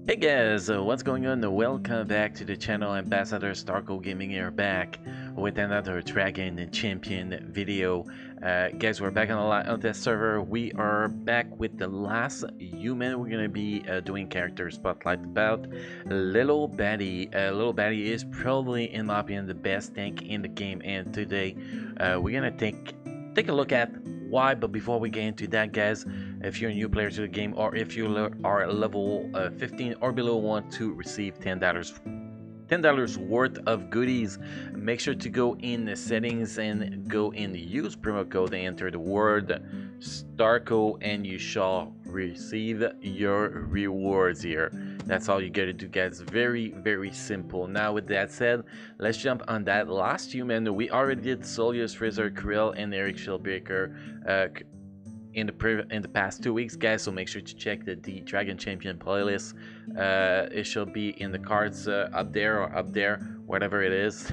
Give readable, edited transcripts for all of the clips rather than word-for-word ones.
Hey guys, what's going on? Welcome back to the channel. Ambassador Starco Gaming here, back with another Dragon Champion video. Guys, we're back on this server. We are back with the last human. We're gonna be doing character spotlight about Little Batty. Little Batty is probably, in my opinion, the best tank in the game, and today we're gonna take a look at why. But before we get into that, guys, if you're a new player to the game, or if you are level 15 or below, want to receive $10 worth of goodies, make sure to go in the settings and go in the use promo code and enter the word STARCO, and you shall receive your rewards here. That's all you gotta do, guys. Very simple. Now with that said, let's jump on that last human. We already did Solius, Fraser, Krill, and Eric Shieldbreaker in the past 2 weeks, guys, so make sure to check the Dragon Champion playlist. It should be in the cards up there or up there, whatever it is.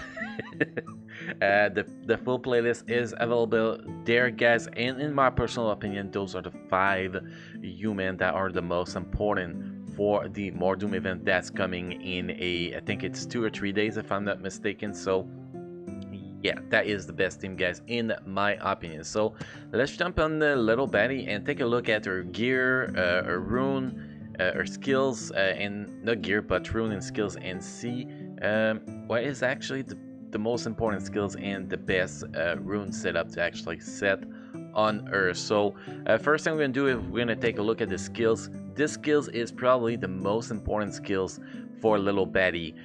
The full playlist is available there, guys, and in my personal opinion, those are the 5 humans that are the most important for the Mordoom event that's coming in I think it's 2 or 3 days if I'm not mistaken. So yeah, that is the best team, guys, in my opinion. So let's jump on the Little Batty and take a look at her gear, her rune, her skills, and not gear but rune and skills, and see what is actually the most important skills and the best rune setup to actually set on her. So first thing we're gonna do is we're gonna take a look at the skills. This skills is probably the most important skills for Little Batty.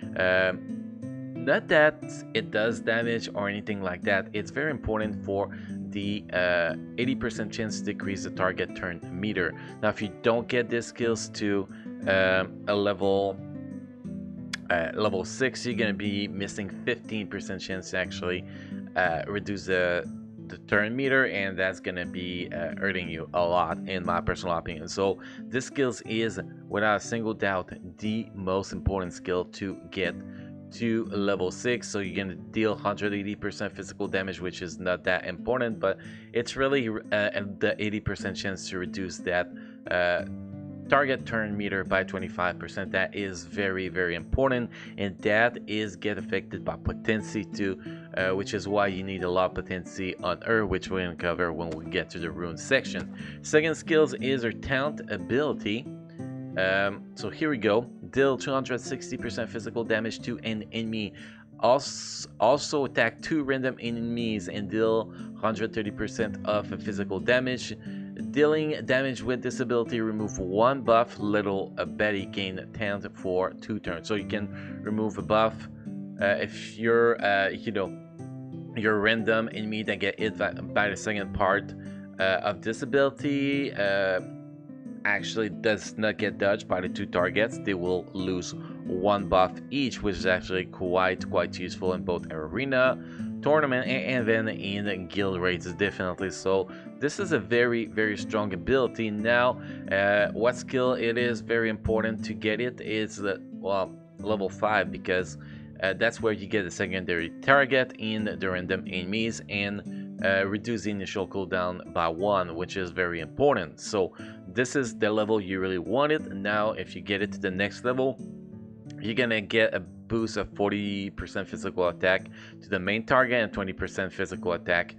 Not that it does damage or anything like that. It's very important for the 80% chance to decrease the target turn meter. Now if you don't get these skills to a level 6, you're gonna be missing 15% chance to actually reduce the turn meter, and that's gonna be hurting you a lot, in my personal opinion. So this skills is without a single doubt the most important skill to get to level 6. So you're gonna deal 180% physical damage, which is not that important, but it's really the 80% chance to reduce that target turn meter by 25%. That is very important, and that is get affected by potency too, which is why you need a lot of potency on her, which we're gonna cover when we get to the rune section. Second skills is her talent ability. So here we go. Deal 260% physical damage to an enemy. Also attack 2 random enemies and deal 130% of physical damage. Dealing damage with this ability, remove 1 buff. Little Batty gain talent for 2 turns. So you can remove a buff if you're your random enemy that get hit by the second part of this ability. Actually does not get dodged by the 2 targets. They will lose 1 buff each, which is actually quite useful in both arena, tournament, and then in guild raids, definitely. So this is a very strong ability. Now what skill it is very important to get it is well, level 5, because that's where you get a secondary target in the random enemies and reduce the initial cooldown by 1, which is very important. So this is the level you really want it. Now if you get it to the next level, you're gonna get a boost of 40% physical attack to the main target and 20% physical attack,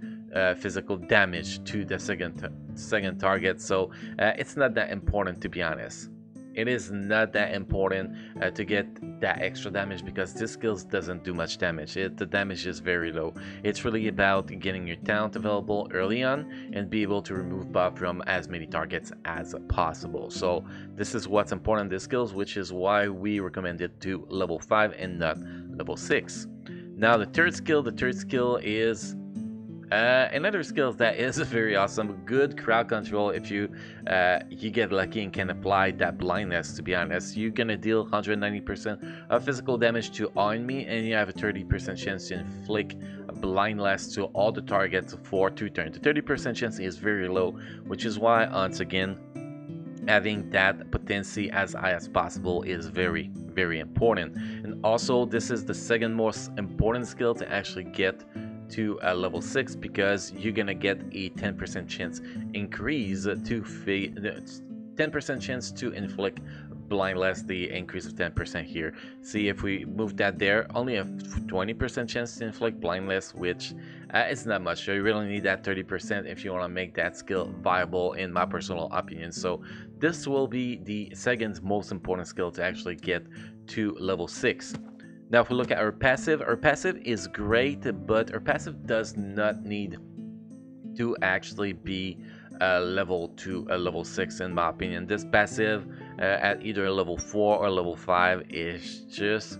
physical damage to the second target. So it's not that important, to be honest. It is not that important to get that extra damage, because this skills doesn't do much damage. The damage is very low. It's really about getting your talent available early on and be able to remove buff from as many targets as possible. So this is what's important in this skills, which is why we recommend it to level 5 and not level 6. Now the third skill is another skill that is very awesome. Good crowd control. If you get lucky and can apply that blindness, to be honest, you're gonna deal 190% of physical damage to all enemy, and you have a 30% chance to inflict a blindness to all the targets for 2 turns. The 30% chance is very low, which is why, once again, having that potency as high as possible is very important. And also this is the second most important skill to actually get to level 6, because you're gonna get a 10% chance increase to 10% chance to inflict blindless the increase of 10% here. See, if we move that there, only a 20% chance to inflict blindless, which is not much. So you really need that 30% if you want to make that skill viable, in my personal opinion. So this will be the second most important skill to actually get to level 6. Now, if we look at our passive is great, but our passive does not need to actually be level 2 level 6, in my opinion. This passive at either level 4 or level 5 is just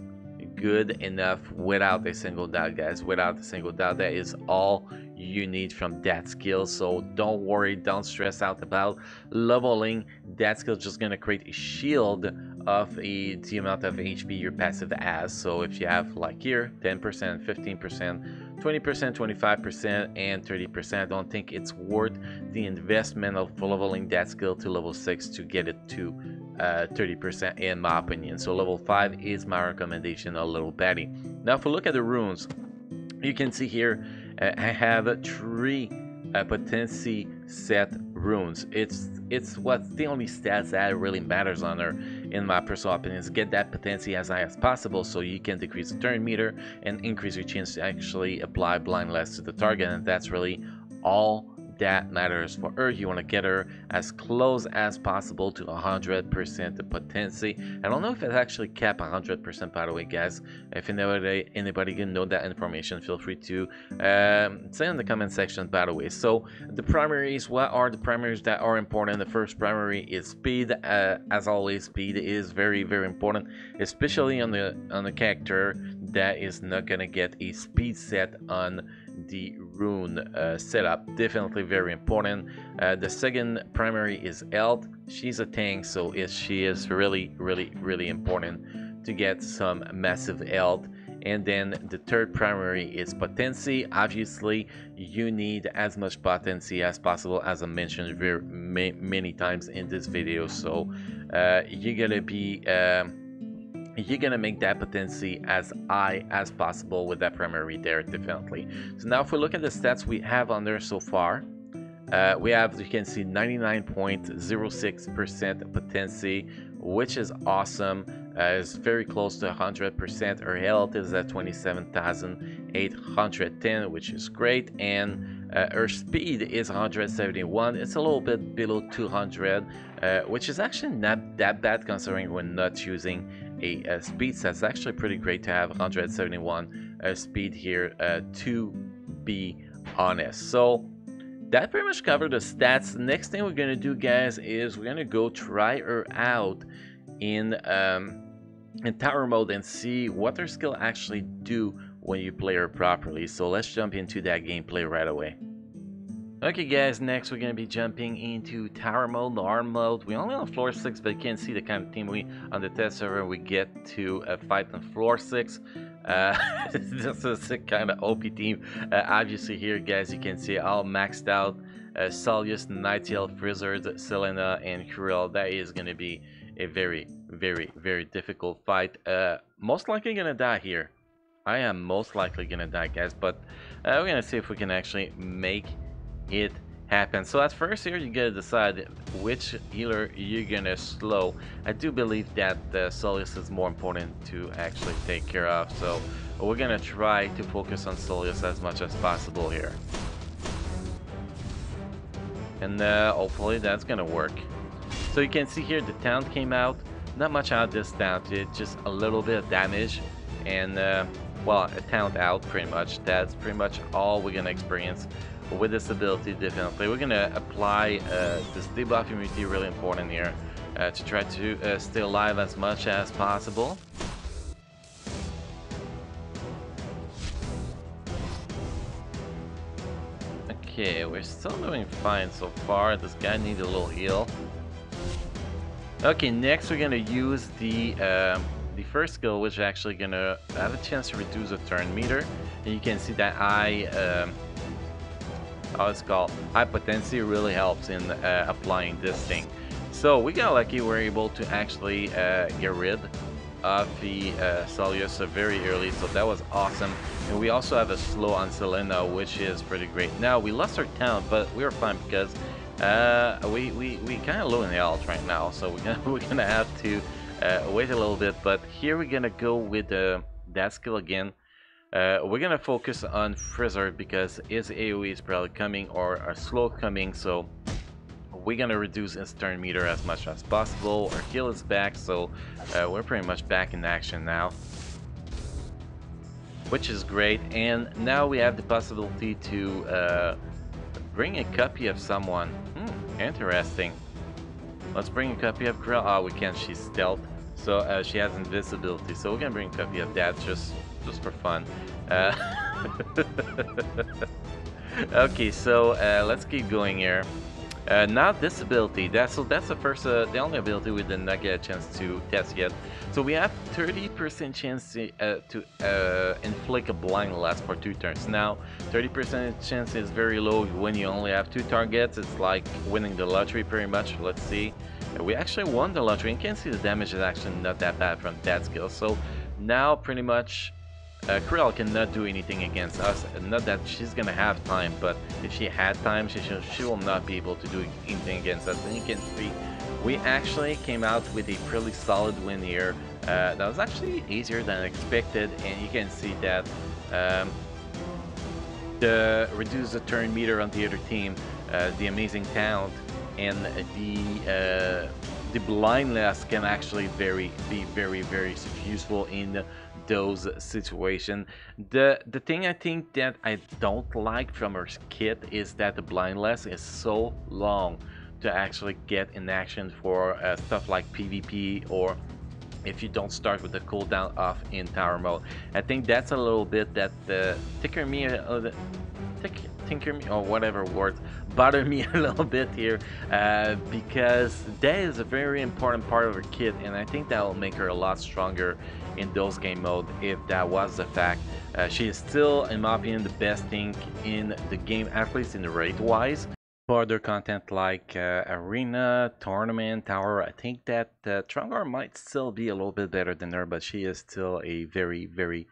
good enough without a single doubt, guys. Without a single doubt, that is all you need from that skill. So don't worry, don't stress out about leveling. That skill is just gonna create a shield of the amount of HP your passive has. So if you have, like here, 10%, 15%, 20%, 25%, and 30%, I don't think it's worth the investment of leveling that skill to level 6 to get it to 30%, in my opinion. So level 5 is my recommendation, a little Batty. Now if we look at the runes, you can see here I have 3 potency set runes. It's what's the only stats that really matters on her, in my personal opinion, is get that potency as high as possible so you can decrease the turn meter and increase your chance to actually apply blindless to the target, and that's really all that matters for her. You want to get her as close as possible to 100% potency. I don't know if it actually cap 100%, by the way, guys. If anybody can know that information, feel free to say in the comment section, by the way. So the primaries, what are the primaries that are important? The first primary is speed. As always, speed is very, very important, especially on the character that is not gonna get a speed set on the rune setup. Definitely very important. The second primary is health. She's a tank, so she is really, really, really important to get some massive health. And then the third primary is potency. Obviously, you need as much potency as possible, as I mentioned very many times in this video. So you're gonna make that potency as high as possible with that primary there, definitely. So now if we look at the stats we have on there so far, we have, you can see, 99.06% potency, which is awesome. It's very close to 100%. Her health is at 27,810, which is great, and her speed is 171. It's a little bit below 200, which is actually not that bad considering we're not using a speed set. It's actually pretty great to have 171 speed here, to be honest. So that pretty much covered the stats. The next thing we're gonna do, guys, is we're gonna go try her out in tower mode and see what her skill actually do when you play her properly. So let's jump into that gameplay right away. Okay, guys, next we're going to be jumping into tower mode, the arm mode. We're only on floor 6, but you can see the kind of team on the test server we get to fight on floor 6. This is a kind of OP team. Obviously here, guys, you can see all maxed out. Solius, Nightail, Frizzard, Selena, and Cruel. That is going to be a very, very, very difficult fight. Most likely going to die here. I am most likely going to die, guys, but we're going to see if we can actually make it happen. So at first here, you gotta decide which healer you're gonna slow. I do believe that Solius is more important to actually take care of, so we're gonna try to focus on Solius as much as possible here, and hopefully that's gonna work. So you can see here the taunt came out. Not much out of this taunt, it just a little bit of damage, and well, a taunt out pretty much. That's pretty much all we're gonna experience with this ability. Definitely we're gonna apply this debuff immunity, really important here, to try to stay alive as much as possible. Okay, we're still doing fine so far. This guy needs a little heal. Okay, next we're gonna use the first skill, which is actually gonna have a chance to reduce the turn meter, and you can see that how it's called, high potency really helps in applying this thing. So we got lucky, we're able to actually get rid of the Solius very early, so that was awesome. And we also have a slow on Selena, which is pretty great. Now we lost our talent, but we were fine because we kind of low in the health right now, so we're gonna have to wait a little bit. But here we're gonna go with that skill again. We're gonna focus on Frizzard because his AoE is probably coming or are slow coming, so we're gonna reduce his turn meter as much as possible. Our heal is back, so we're pretty much back in action now, which is great. And now we have the possibility to bring a copy of someone. Interesting. Let's bring a copy of Grell. Oh, we can't. She's stealth, so she has invisibility. So we're gonna bring a copy of that just for fun. Okay, so let's keep going here. Now this ability, that's the first, the only ability we did not get a chance to test yet. So we have 30% chance to inflict a blind last for 2 turns. Now 30% chance is very low when you only have 2 targets. It's like winning the lottery pretty much. Let's see. We actually won the lottery, and you can see the damage is actually not that bad from that skill. So now pretty much Krell cannot do anything against us. Not that she's gonna have time, but if she had time, she will not be able to do anything against us. And you can see we actually came out with a pretty solid win here. That was actually easier than expected, and you can see that the reduce the turn meter on the other team, the amazing talent, and the blindness can actually be very useful in those situations. The thing I think that I don't like from her kit is that the blindness is so long to actually get in action for stuff like PvP, or if you don't start with the cooldown off in tower mode. I think that's a little bit that tinker me or whatever words bother me a little bit here, because that is a very important part of her kit, and I think that will make her a lot stronger in those game mode if that was the fact. She is still, in my opinion, the best thing in the game, at least in the rate wise. For other content like arena, tournament, tower, I think that Trongar might still be a little bit better than her, but she is still a very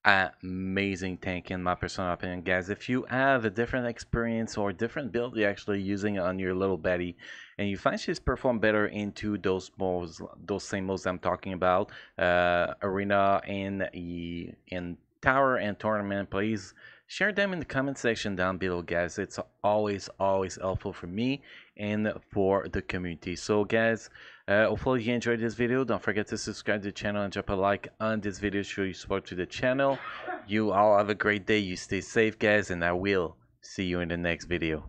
amazing tank in my personal opinion. Guys, if you have a different experience or different build you're actually using on your little Batty, and you find she's performed better into those modes, those same modes I'm talking about, arena and in tower and tournament, please share them in the comment section down below, guys. It's always helpful for me and for the community. So guys, hopefully you enjoyed this video. Don't forget to subscribe to the channel and drop a like on this video, show your support to the channel. You all have a great day. You stay safe, guys, and I will see you in the next video.